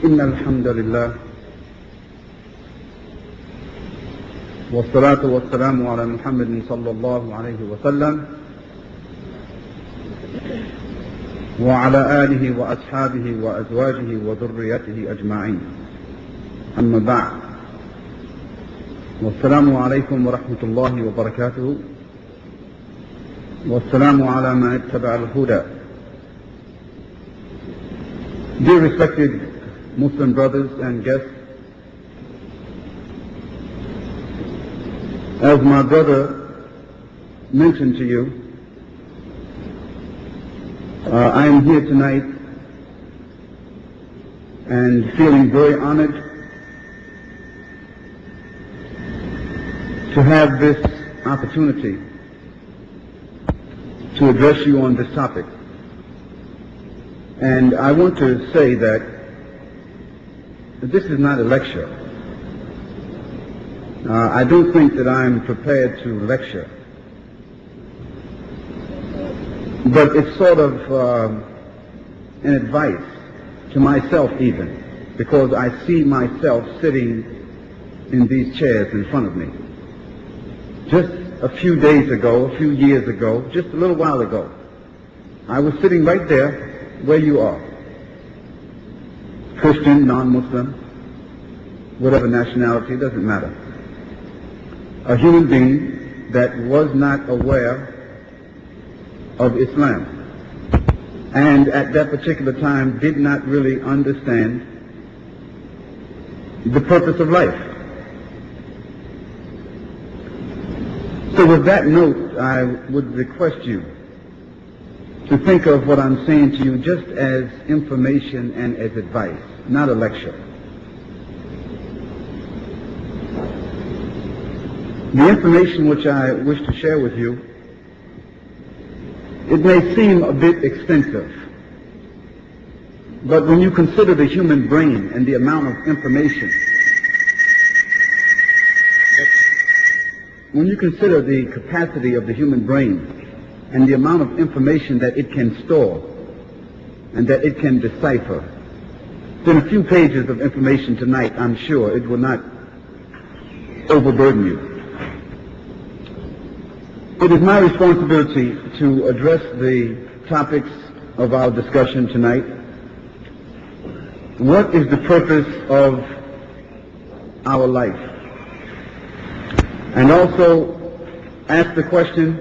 إن الحمد لله والصلاة والسلام على محمد صلى الله عليه وسلم وعلى آله وأصحابه وأزواجه وذريته أجمعين. أما بعد، والسلام عليكم ورحمة الله وبركاته، والسلام على من اتبع الهدى. Dear respected Muslim brothers and guests, as my brother mentioned to you, I am here tonight and feeling very honored to have this opportunity to address you on this topic. And I want to say that this is not a lecture. I don't think that I'm prepared to lecture. But it's sort of an advice to myself even, because I see myself sitting in these chairs in front of me. Just a few days ago, a few years ago, just a little while ago, I was sitting right there where you are. Christian, non-Muslim, whatever nationality, it doesn't matter. A human being that was not aware of Islam, and at that particular time did not really understand the purpose of life. So with that note, I would request you to think of what I'm saying to you just as information and as advice, not a lecture. The information which I wish to share with you, it may seem a bit extensive, but when you consider the human brain and the amount of information, when you consider the capacity of the human brain and the amount of information that it can store and that it can decipher, then a few pages of information tonight, I'm sure it will not overburden you. It is my responsibility to address the topics of our discussion tonight. What is the purpose of our life? And also ask the question,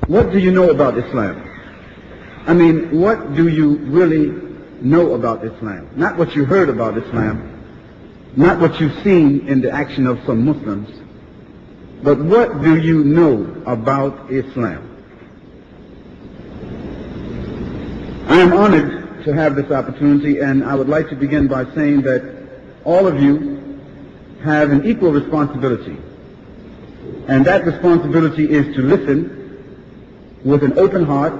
what do you know about Islam? I mean, what do you really know about Islam? Not what you heard about Islam, not what you've seen in the action of some Muslims, but what do you know about Islam? I am honored to have this opportunity, and I would like to begin by saying that all of you have an equal responsibility, and that responsibility is to listen with an open heart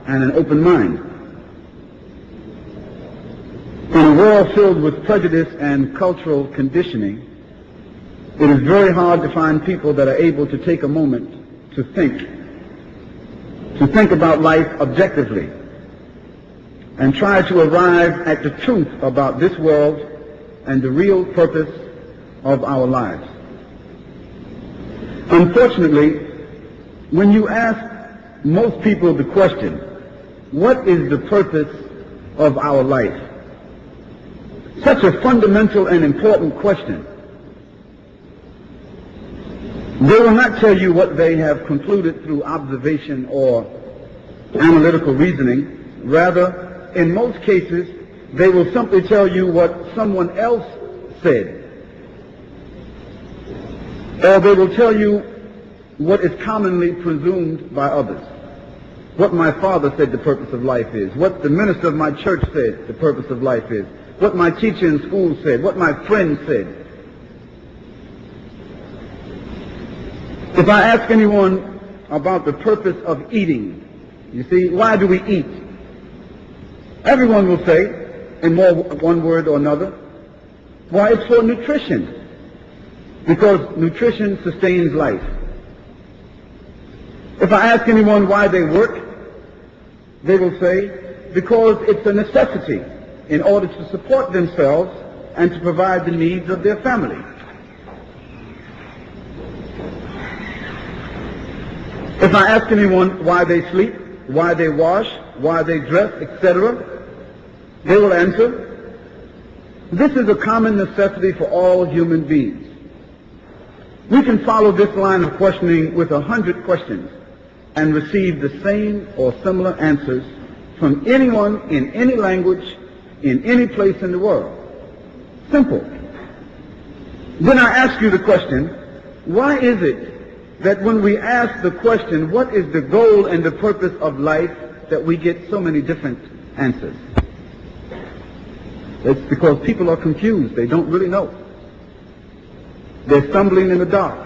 and an open mind. In a world filled with prejudice and cultural conditioning, it is very hard to find people that are able to take a moment to think about life objectively and try to arrive at the truth about this world and the real purpose of our lives. Unfortunately, when you ask most people the question, what is the purpose of our life? Such a fundamental and important question. They will not tell you what they have concluded through observation or analytical reasoning. Rather, in most cases, they will simply tell you what someone else said. Or they will tell you what is commonly presumed by others. What my father said the purpose of life is. What the minister of my church said the purpose of life is. What my teacher in school said. What my friend said. If I ask anyone about the purpose of eating, you see, why do we eat? Everyone will say, in one word or another, why, it's for nutrition. Because nutrition sustains life. If I ask anyone why they work, they will say, because it's a necessity. in order to support themselves and to provide the needs of their family. If I ask anyone why they sleep, why they wash, why they dress, etc., they will answer, this is a common necessity for all human beings. We can follow this line of questioning with 100 questions and receive the same or similar answers from anyone in any language, in any place in the world. Simple. Then I ask you the question, why is it that when we ask the question, what is the goal and the purpose of life, that we get so many different answers? It's because people are confused. They don't really know. They're stumbling in the dark.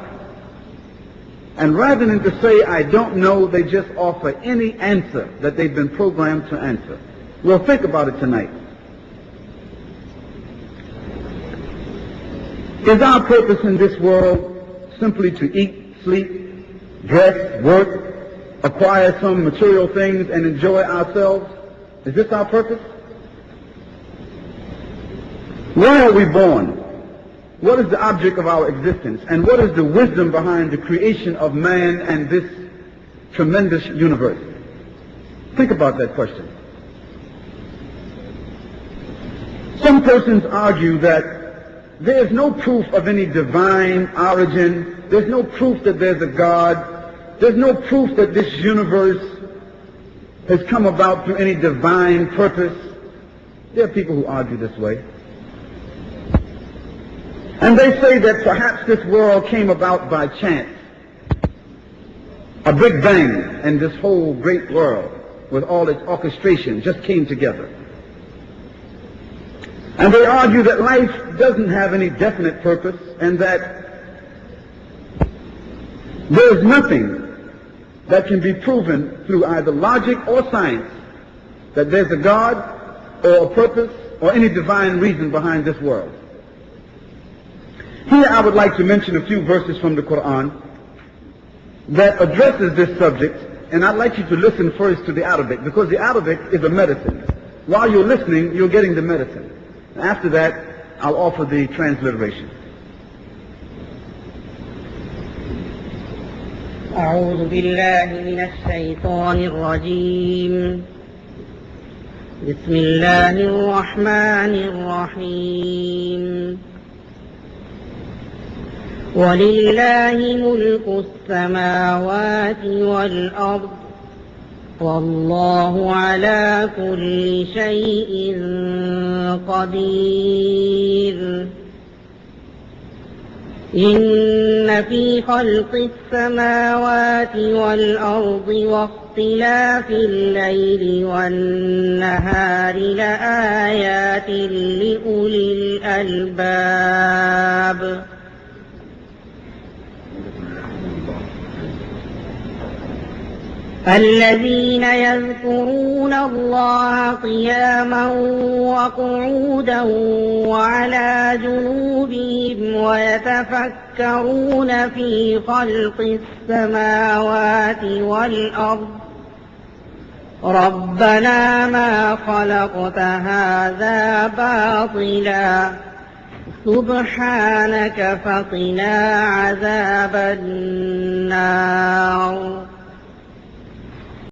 And rather than to say, I don't know, they just offer any answer that they've been programmed to answer. Well, think about it tonight. Is our purpose in this world simply to eat, sleep, dress, work, acquire some material things, and enjoy ourselves? Is this our purpose? Why are we born? What is the object of our existence? And what is the wisdom behind the creation of man and this tremendous universe? Think about that question. Some persons argue that there is no proof of any divine origin. There's no proof that there's a God. There's no proof that this universe has come about through any divine purpose. There are people who argue this way. And they say that perhaps this world came about by chance. A big bang, and this whole great world, with all its orchestration, just came together. And they argue that life doesn't have any definite purpose, and that there's nothing that can be proven through either logic or science that there's a God or a purpose or any divine reason behind this world. Here I would like to mention a few verses from the Quran that addresses this subject, and I'd like you to listen first to the Arabic, because the Arabic is a medicine. While you're listening, you're getting the medicine. After that, I'll offer the transliteration. أعوذ بالله من الشيطان الرجيم بسم الله الرحمن الرحيم ولله ملك السماوات والأرض والله على كل شيء قدير إن في خلق السماوات والأرض واختلاف الليل والنهار لآيات لأولي الألباب الذين يذكرون الله قياما وقعودا وعلى جنوبهم ويتفكرون في خلق السماوات والأرض ربنا ما خلقت هذا باطلا سبحانك فقنا عذاب النار